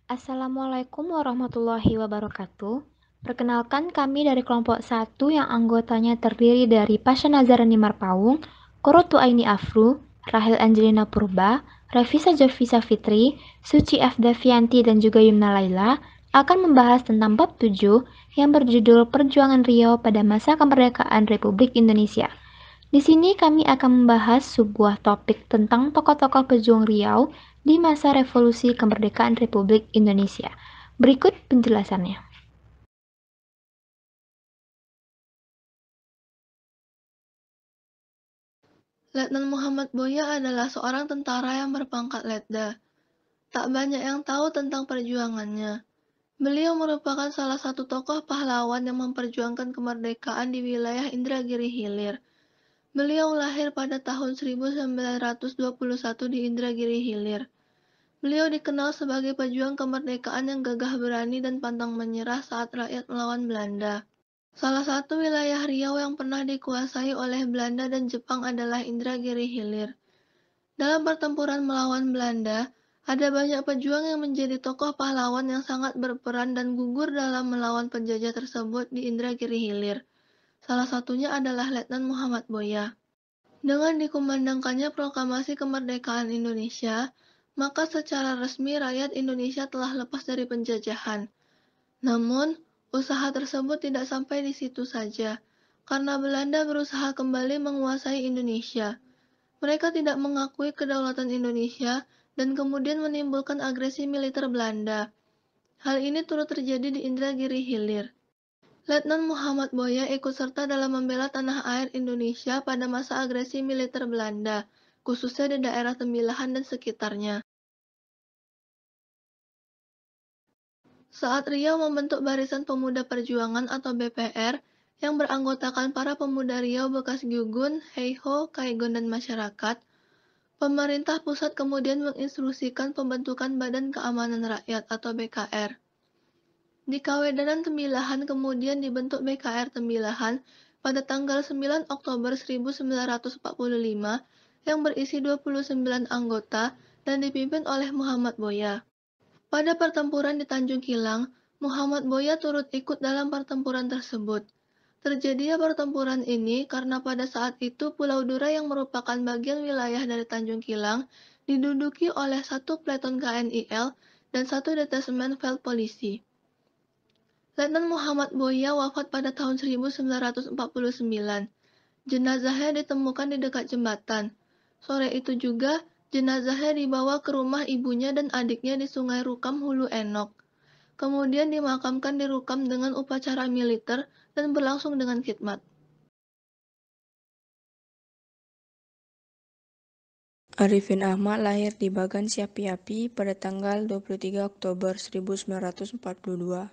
Assalamualaikum warahmatullahi wabarakatuh. Perkenalkan kami dari kelompok 1 yang anggotanya terdiri dari Pasha Nazarani Marpaung, Korotu Aini Afru, Rahel Angelina Purba, Revisa Jovisa Fitri, Suci F. Devianti dan juga Yumna Laila akan membahas tentang bab 7 yang berjudul Perjuangan Riau pada masa kemerdekaan Republik Indonesia. Di sini kami akan membahas sebuah topik tentang tokoh-tokoh pejuang Riau di masa revolusi kemerdekaan Republik Indonesia. Berikut penjelasannya. Letnan Muhammad Boya adalah seorang tentara yang berpangkat letda. Tak banyak yang tahu tentang perjuangannya. Beliau merupakan salah satu tokoh pahlawan yang memperjuangkan kemerdekaan di wilayah Indragiri Hilir. Beliau lahir pada tahun 1921 di Indragiri Hilir. Beliau dikenal sebagai pejuang kemerdekaan yang gagah berani dan pantang menyerah saat rakyat melawan Belanda. Salah satu wilayah Riau yang pernah dikuasai oleh Belanda dan Jepang adalah Indragiri Hilir. Dalam pertempuran melawan Belanda, ada banyak pejuang yang menjadi tokoh pahlawan yang sangat berperan dan gugur dalam melawan penjajah tersebut di Indragiri Hilir. Salah satunya adalah Letnan Muhammad Boya. Dengan dikumandangkannya proklamasi kemerdekaan Indonesia, maka secara resmi rakyat Indonesia telah lepas dari penjajahan. Namun, usaha tersebut tidak sampai di situ saja, karena Belanda berusaha kembali menguasai Indonesia. Mereka tidak mengakui kedaulatan Indonesia dan kemudian menimbulkan agresi militer Belanda. Hal ini turut terjadi di Indragiri Hilir. Letnan Muhammad Boya ikut serta dalam membela tanah air Indonesia pada masa agresi militer Belanda, khususnya di daerah Tembilahan dan sekitarnya. Saat Riau membentuk Barisan Pemuda Perjuangan atau BPR yang beranggotakan para pemuda Riau bekas Gugun, Heiho, Kaigon, dan masyarakat, pemerintah pusat kemudian menginstruksikan pembentukan Badan Keamanan Rakyat atau BKR. Di Kawedanan Tembilahan kemudian dibentuk BKR Tembilahan pada tanggal 9 Oktober 1945 yang berisi 29 anggota dan dipimpin oleh Muhammad Boya. Pada pertempuran di Tanjung Kilang, Muhammad Boya turut ikut dalam pertempuran tersebut. Terjadinya pertempuran ini karena pada saat itu Pulau Dura yang merupakan bagian wilayah dari Tanjung Kilang diduduki oleh satu peleton KNIL dan satu detasemen Veld Polisi. Letnan Muhammad Boya wafat pada tahun 1949. Jenazahnya ditemukan di dekat jembatan. Sore itu juga, jenazahnya dibawa ke rumah ibunya dan adiknya di Sungai Rukam Hulu Enok. Kemudian dimakamkan di Rukam dengan upacara militer dan berlangsung dengan khidmat. Arifin Ahmad lahir di Bagan Siapi-Api pada tanggal 23 Oktober 1942.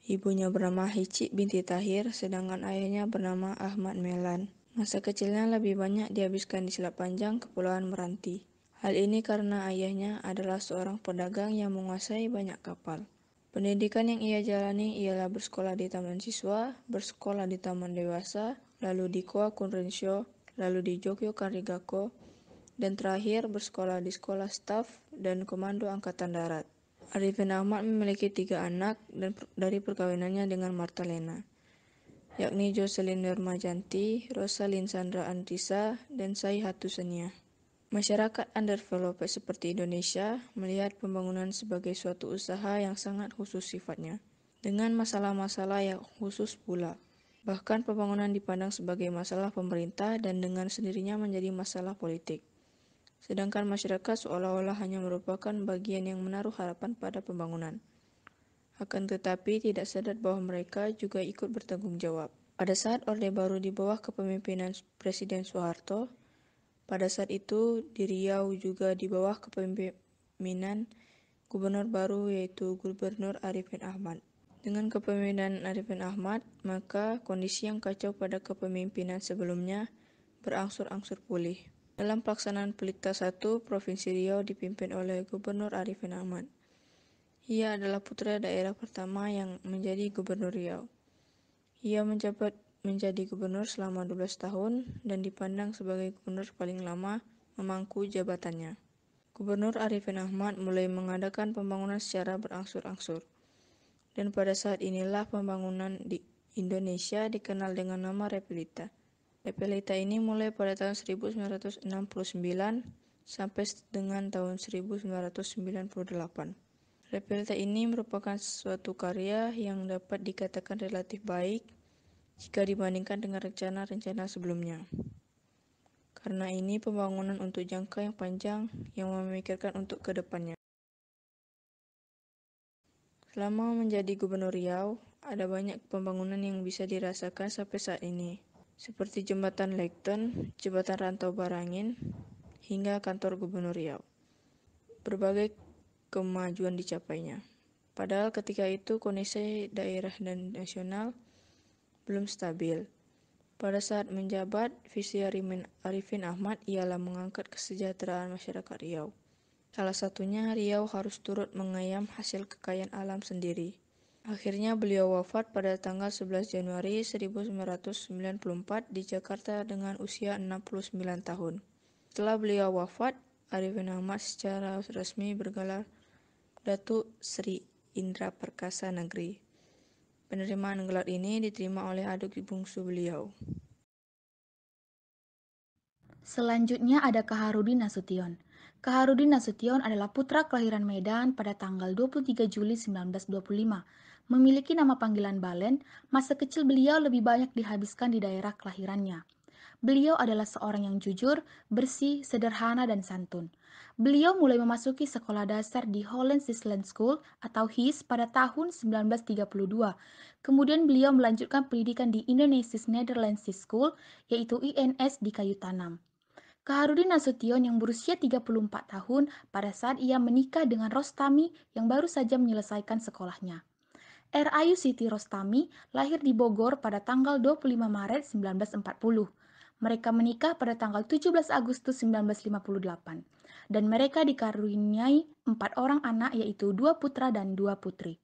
Ibunya bernama Hici binti Tahir, sedangkan ayahnya bernama Ahmad Melan. Masa kecilnya lebih banyak dihabiskan di Selat Panjang, Kepulauan Meranti. Hal ini karena ayahnya adalah seorang pedagang yang menguasai banyak kapal. Pendidikan yang ia jalani ialah bersekolah di Taman Siswa, bersekolah di Taman Dewasa, lalu di Koa Kunrensyo, lalu di Jogyo Karigako, dan terakhir bersekolah di Sekolah Staf dan Komando Angkatan Darat. Arifin Ahmad memiliki 3 anak dari perkawinannya dengan Marta Lena, yakni Jocelyn Nurmajanti, Rosalin Sandra Andrisa, dan Sai Hatusenia. Masyarakat underdeveloped seperti Indonesia melihat pembangunan sebagai suatu usaha yang sangat khusus sifatnya, dengan masalah-masalah yang khusus pula. Bahkan pembangunan dipandang sebagai masalah pemerintah dan dengan sendirinya menjadi masalah politik. Sedangkan masyarakat seolah-olah hanya merupakan bagian yang menaruh harapan pada pembangunan. Akan tetapi tidak sadar bahwa mereka juga ikut bertanggung jawab. Pada saat Orde Baru di bawah kepemimpinan Presiden Soeharto, pada saat itu di Riau juga di bawah kepemimpinan Gubernur baru yaitu Gubernur Arifin Ahmad. Dengan kepemimpinan Arifin Ahmad, maka kondisi yang kacau pada kepemimpinan sebelumnya berangsur-angsur pulih. Dalam pelaksanaan Pelikta 1, Provinsi Riau dipimpin oleh Gubernur Arifin Ahmad. Ia adalah putra daerah pertama yang menjadi Gubernur Riau. Ia menjabat menjadi gubernur selama 12 tahun dan dipandang sebagai gubernur paling lama memangku jabatannya. Gubernur Arifin Ahmad mulai mengadakan pembangunan secara berangsur-angsur. Dan pada saat inilah pembangunan di Indonesia dikenal dengan nama Repelita. Repelita ini mulai pada tahun 1969 sampai dengan tahun 1998. Repelita ini merupakan suatu karya yang dapat dikatakan relatif baik jika dibandingkan dengan rencana-rencana sebelumnya. Karena ini pembangunan untuk jangka yang panjang yang memikirkan untuk ke depannya. Selama menjadi Gubernur Riau, ada banyak pembangunan yang bisa dirasakan sampai saat ini, seperti Jembatan Lekton, Jembatan Rantau Barangin, hingga kantor Gubernur Riau. Berbagai kemajuan dicapainya. Padahal ketika itu kondisi daerah dan nasional belum stabil. Pada saat menjabat, visi Arifin Ahmad ialah mengangkat kesejahteraan masyarakat Riau. Salah satunya Riau harus turut mengayam hasil kekayaan alam sendiri. Akhirnya beliau wafat pada tanggal 11 Januari 1994 di Jakarta dengan usia 69 tahun. Setelah beliau wafat, Arifin Ahmad secara resmi bergelar Datuk Sri Indra Perkasa Negeri. Penerimaan gelar ini diterima oleh adik bungsu beliau. Selanjutnya ada Kaharudin Nasution. Kaharudin Nasution adalah putra kelahiran Medan pada tanggal 23 Juli 1925. Memiliki nama panggilan Balen, masa kecil beliau lebih banyak dihabiskan di daerah kelahirannya. Beliau adalah seorang yang jujur, bersih, sederhana, dan santun. Beliau mulai memasuki sekolah dasar di Holland Island School atau HIS pada tahun 1932. Kemudian beliau melanjutkan pendidikan di Indonesia's Netherlands School, yaitu INS di Kayu Tanam. Kaharudin Nasution yang berusia 34 tahun pada saat ia menikah dengan Rostami yang baru saja menyelesaikan sekolahnya. Rayu Siti Rostami lahir di Bogor pada tanggal 25 Maret 1940. Mereka menikah pada tanggal 17 Agustus 1958 dan mereka dikaruniai 4 orang anak yaitu 2 putra dan 2 putri.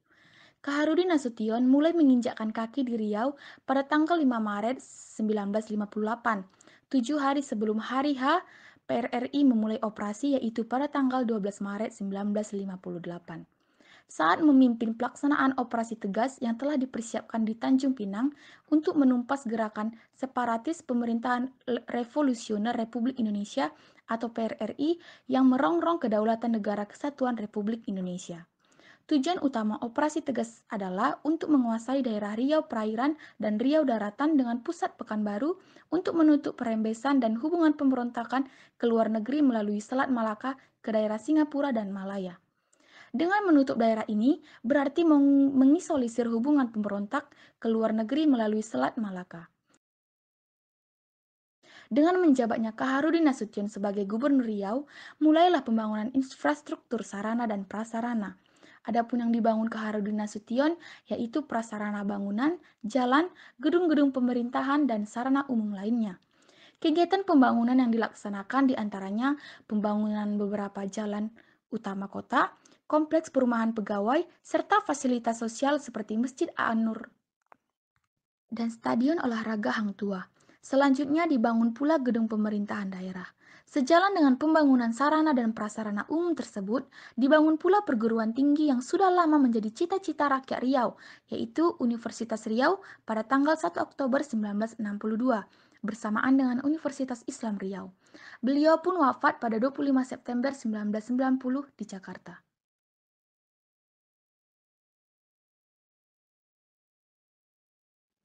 Kaharudin Nasution mulai menginjakkan kaki di Riau pada tanggal 5 Maret 1958, 7 hari sebelum hari H PRRI memulai operasi yaitu pada tanggal 12 Maret 1958. Saat memimpin pelaksanaan operasi tegas yang telah dipersiapkan di Tanjung Pinang untuk menumpas gerakan separatis Pemerintahan Revolusioner Republik Indonesia atau PRRI yang merongrong kedaulatan Negara Kesatuan Republik Indonesia. Tujuan utama operasi tegas adalah untuk menguasai daerah Riau Perairan dan Riau Daratan dengan pusat Pekanbaru untuk menutup perembesan dan hubungan pemberontakan ke luar negeri melalui Selat Malaka ke daerah Singapura dan Malaya. Dengan menutup daerah ini, berarti mengisolisir hubungan pemberontak ke luar negeri melalui Selat Malaka. Dengan menjabatnya Kaharudin Nasution sebagai Gubernur Riau, mulailah pembangunan infrastruktur sarana dan prasarana. Adapun yang dibangun Kaharudin Nasution yaitu prasarana bangunan, jalan, gedung-gedung pemerintahan, dan sarana umum lainnya. Kegiatan pembangunan yang dilaksanakan diantaranya pembangunan beberapa jalan utama kota, kompleks perumahan pegawai, serta fasilitas sosial seperti Masjid An-Nur dan Stadion Olahraga Hang Tuah. Selanjutnya dibangun pula gedung pemerintahan daerah. Sejalan dengan pembangunan sarana dan prasarana umum tersebut, dibangun pula perguruan tinggi yang sudah lama menjadi cita-cita rakyat Riau, yaitu Universitas Riau pada tanggal 1 Oktober 1962, bersamaan dengan Universitas Islam Riau. Beliau pun wafat pada 25 September 1990 di Jakarta.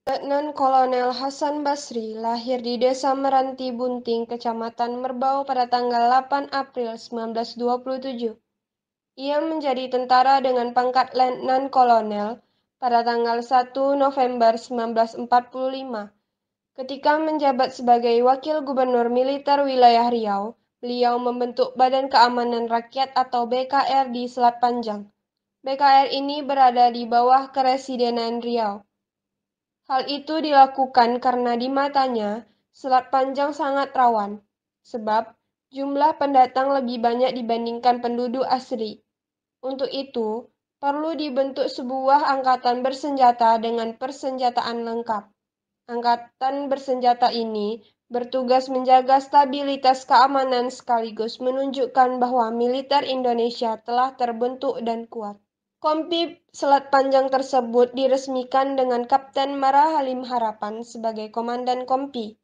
Letnan Kolonel Hasan Basri lahir di Desa Meranti Bunting, Kecamatan Merbau pada tanggal 8 April 1927. Ia menjadi tentara dengan pangkat Letnan Kolonel pada tanggal 1 November 1945. Ketika menjabat sebagai Wakil Gubernur Militer Wilayah Riau, beliau membentuk Badan Keamanan Rakyat atau BKR di Selat Panjang. BKR ini berada di bawah Keresidenan Riau. Hal itu dilakukan karena di matanya, Selat Panjang sangat rawan, sebab jumlah pendatang lebih banyak dibandingkan penduduk asli. Untuk itu, perlu dibentuk sebuah angkatan bersenjata dengan persenjataan lengkap. Angkatan bersenjata ini bertugas menjaga stabilitas keamanan sekaligus menunjukkan bahwa militer Indonesia telah terbentuk dan kuat. Kompi Selat Panjang tersebut diresmikan dengan Kapten Mara Halim Harapan sebagai Komandan Kompi.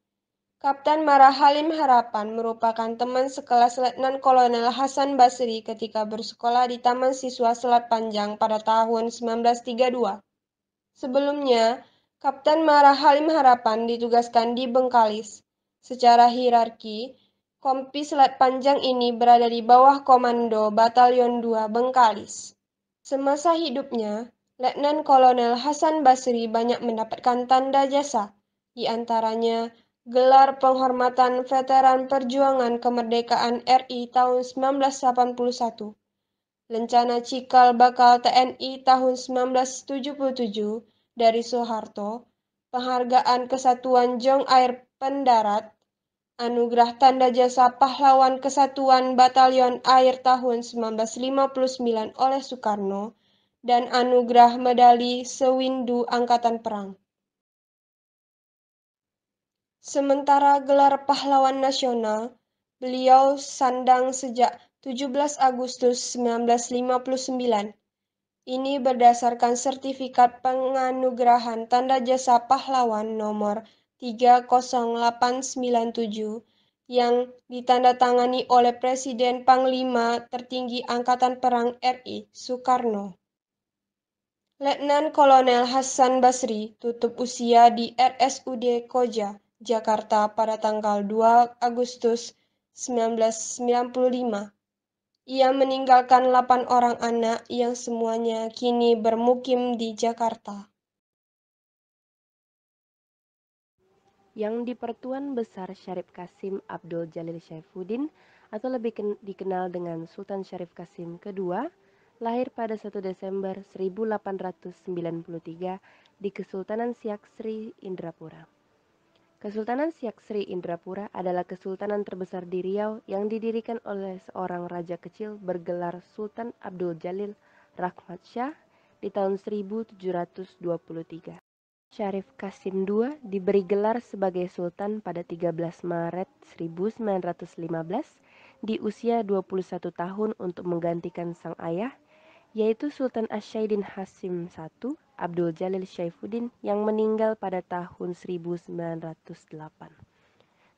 Kapten Mara Halim Harapan merupakan teman sekelas Letnan Kolonel Hasan Basri ketika bersekolah di Taman Siswa Selat Panjang pada tahun 1932. Sebelumnya, Kapten Mara Halim Harapan ditugaskan di Bengkalis. Secara hierarki, Kompi Selat Panjang ini berada di bawah Komando Batalion 2 Bengkalis. Semasa hidupnya, Letnan Kolonel Hasan Basri banyak mendapatkan tanda jasa, di antaranya gelar penghormatan veteran perjuangan kemerdekaan RI tahun 1981, Lencana Cikal Bakal TNI tahun 1977 dari Soeharto, Penghargaan Kesatuan Jong Air Pendarat, Anugerah Tanda Jasa Pahlawan Kesatuan Batalion Air tahun 1959 oleh Soekarno, dan Anugerah Medali Sewindu Angkatan Perang. Sementara gelar Pahlawan Nasional, beliau sandang sejak 17 Agustus 1959. Ini berdasarkan sertifikat penganugerahan Tanda Jasa Pahlawan nomor 30897 yang ditandatangani oleh Presiden Panglima Tertinggi Angkatan Perang RI Soekarno. Letnan Kolonel Hasan Basri tutup usia di RSUD Koja, Jakarta pada tanggal 2 Agustus 1995. Ia meninggalkan 8 orang anak yang semuanya kini bermukim di Jakarta. Yang di-Pertuan Besar Syarif Kasim Abdul Jalil Syaifuddin atau lebih dikenal dengan Sultan Syarif Kasim II, lahir pada 1 Desember 1893 di Kesultanan Siak Sri Indrapura. Kesultanan Siak Sri Indrapura adalah kesultanan terbesar di Riau yang didirikan oleh seorang raja kecil bergelar Sultan Abdul Jalil Rahmat Shah di tahun 1723. Syarif Kasim II diberi gelar sebagai sultan pada 13 Maret 1915 di usia 21 tahun untuk menggantikan sang ayah, yaitu Sultan Asyaidin Hasim I Abdul Jalil Syaifuddin yang meninggal pada tahun 1908.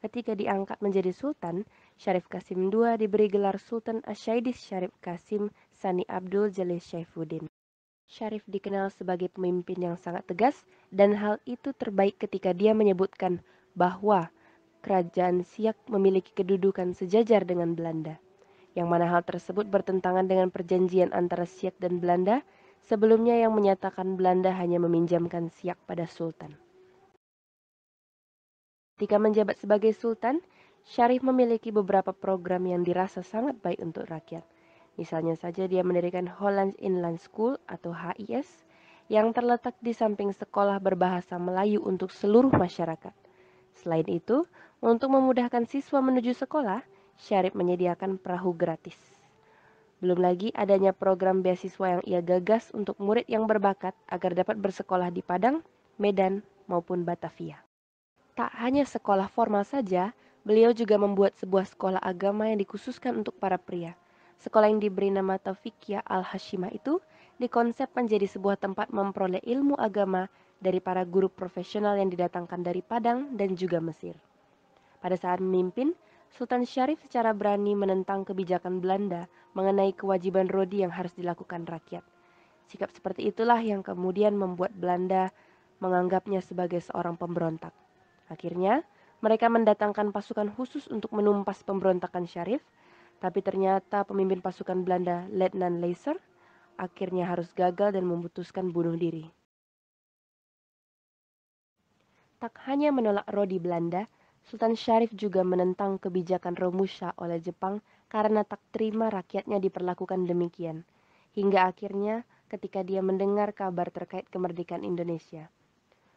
Ketika diangkat menjadi sultan, Syarif Kasim II diberi gelar Sultan Asyaidis Syarif Kasim Sani Abdul Jalil Syaifuddin. Syarif dikenal sebagai pemimpin yang sangat tegas dan hal itu terbaik ketika dia menyebutkan bahwa kerajaan Siak memiliki kedudukan sejajar dengan Belanda, yang mana hal tersebut bertentangan dengan perjanjian antara Siak dan Belanda sebelumnya yang menyatakan Belanda hanya meminjamkan Siak pada Sultan. Ketika menjabat sebagai Sultan, Syarif memiliki beberapa program yang dirasa sangat baik untuk rakyat. Misalnya saja dia mendirikan Hollands Inland School atau HIS yang terletak di samping sekolah berbahasa Melayu untuk seluruh masyarakat. Selain itu, untuk memudahkan siswa menuju sekolah, Syarif menyediakan perahu gratis. Belum lagi adanya program beasiswa yang ia gagas untuk murid yang berbakat agar dapat bersekolah di Padang, Medan, maupun Batavia. Tak hanya sekolah formal saja, beliau juga membuat sebuah sekolah agama yang dikhususkan untuk para pria. Sekolah yang diberi nama Taufiqiyah Al-Hashimah itu dikonsep menjadi sebuah tempat memperoleh ilmu agama dari para guru profesional yang didatangkan dari Padang dan juga Mesir. Pada saat memimpin, Sultan Syarif secara berani menentang kebijakan Belanda mengenai kewajiban rodi yang harus dilakukan rakyat. Sikap seperti itulah yang kemudian membuat Belanda menganggapnya sebagai seorang pemberontak. Akhirnya, mereka mendatangkan pasukan khusus untuk menumpas pemberontakan Syarif, tapi ternyata pemimpin pasukan Belanda, Letnan Leyser, akhirnya harus gagal dan memutuskan bunuh diri. Tak hanya menolak rodi Belanda, Sultan Syarif juga menentang kebijakan Romusha oleh Jepang karena tak terima rakyatnya diperlakukan demikian. Hingga akhirnya ketika dia mendengar kabar terkait kemerdekaan Indonesia.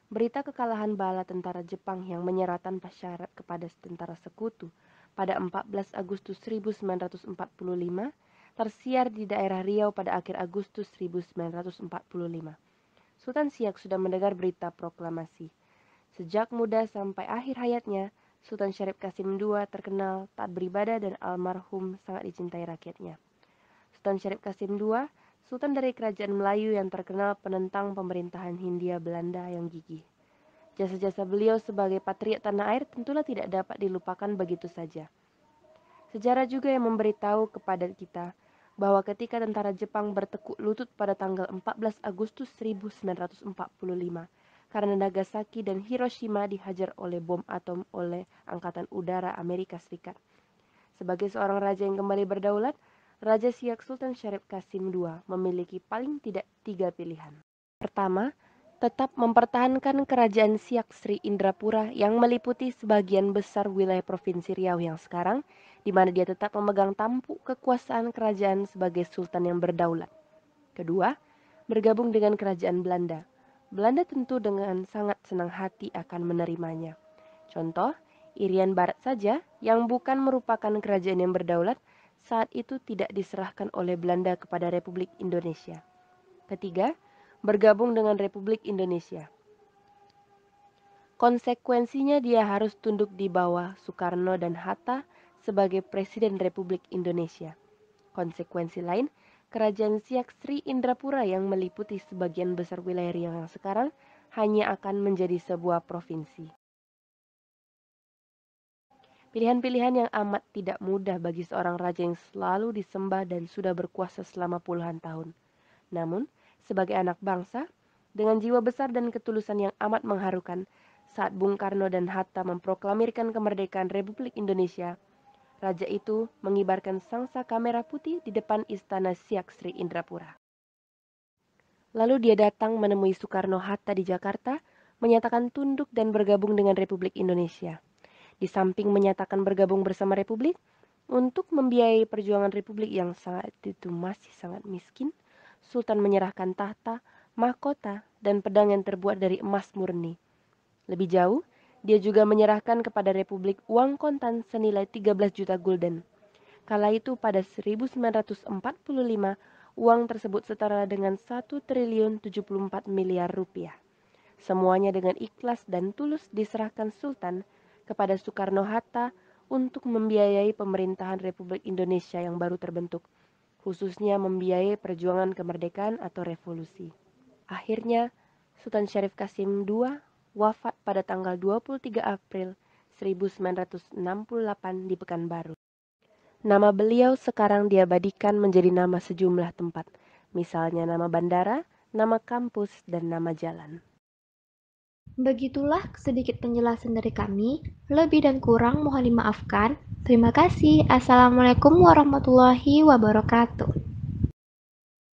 Berita kekalahan bala tentara Jepang yang menyerah tanpa syarat kepada tentara sekutu pada 14 Agustus 1945 tersiar di daerah Riau pada akhir Agustus 1945. Sultan Siak sudah mendengar berita proklamasi. Sejak muda sampai akhir hayatnya, Sultan Syarif Qasim II terkenal taat beribadah dan almarhum sangat dicintai rakyatnya. Sultan Syarif Qasim II, Sultan dari Kerajaan Melayu yang terkenal penentang pemerintahan Hindia Belanda yang gigih. Jasa-jasa beliau sebagai patriot tanah air tentulah tidak dapat dilupakan begitu saja. Sejarah juga yang memberitahu kepada kita bahwa ketika tentara Jepang bertekuk lutut pada tanggal 14 Agustus 1945 karena Nagasaki dan Hiroshima dihajar oleh bom atom oleh Angkatan Udara Amerika Serikat. Sebagai seorang raja yang kembali berdaulat, Raja Siak Sultan Syarif Qasim II memiliki paling tidak 3 pilihan. Pertama, tetap mempertahankan kerajaan Siak Sri Indrapura yang meliputi sebagian besar wilayah Provinsi Riau yang sekarang, di mana dia tetap memegang tampuk kekuasaan kerajaan sebagai sultan yang berdaulat. Kedua, bergabung dengan kerajaan Belanda. Belanda tentu dengan sangat senang hati akan menerimanya. Contoh, Irian Barat saja yang bukan merupakan kerajaan yang berdaulat saat itu tidak diserahkan oleh Belanda kepada Republik Indonesia. Ketiga, bergabung dengan Republik Indonesia. Konsekuensinya dia harus tunduk di bawah Soekarno dan Hatta sebagai Presiden Republik Indonesia. Konsekuensi lain, Kerajaan Siak Sri Indrapura yang meliputi sebagian besar wilayah Riau yang sekarang hanya akan menjadi sebuah provinsi. Pilihan-pilihan yang amat tidak mudah bagi seorang raja yang selalu disembah dan sudah berkuasa selama puluhan tahun. Namun, sebagai anak bangsa, dengan jiwa besar dan ketulusan yang amat mengharukan, saat Bung Karno dan Hatta memproklamirkan kemerdekaan Republik Indonesia, raja itu mengibarkan sangsaka merah putih di depan istana Siak Sri Indrapura. Lalu dia datang menemui Soekarno-Hatta di Jakarta, menyatakan tunduk dan bergabung dengan Republik Indonesia. Di samping menyatakan bergabung bersama Republik, untuk membiayai perjuangan Republik yang saat itu masih sangat miskin, Sultan menyerahkan tahta, mahkota, dan pedang yang terbuat dari emas murni. Lebih jauh, dia juga menyerahkan kepada Republik uang kontan senilai 13 juta gulden. Kala itu pada 1945, uang tersebut setara dengan 1.074 miliar rupiah. Semuanya dengan ikhlas dan tulus diserahkan Sultan kepada Soekarno-Hatta untuk membiayai pemerintahan Republik Indonesia yang baru terbentuk, khususnya membiayai perjuangan kemerdekaan atau revolusi. Akhirnya, Sultan Syarif Qasim II wafat pada tanggal 23 April 1968 di Pekanbaru. Nama beliau sekarang diabadikan menjadi nama sejumlah tempat, misalnya nama bandara, nama kampus, dan nama jalan. Begitulah sedikit penjelasan dari kami. Lebih dan kurang mohon dimaafkan. Terima kasih. Assalamualaikum warahmatullahi wabarakatuh.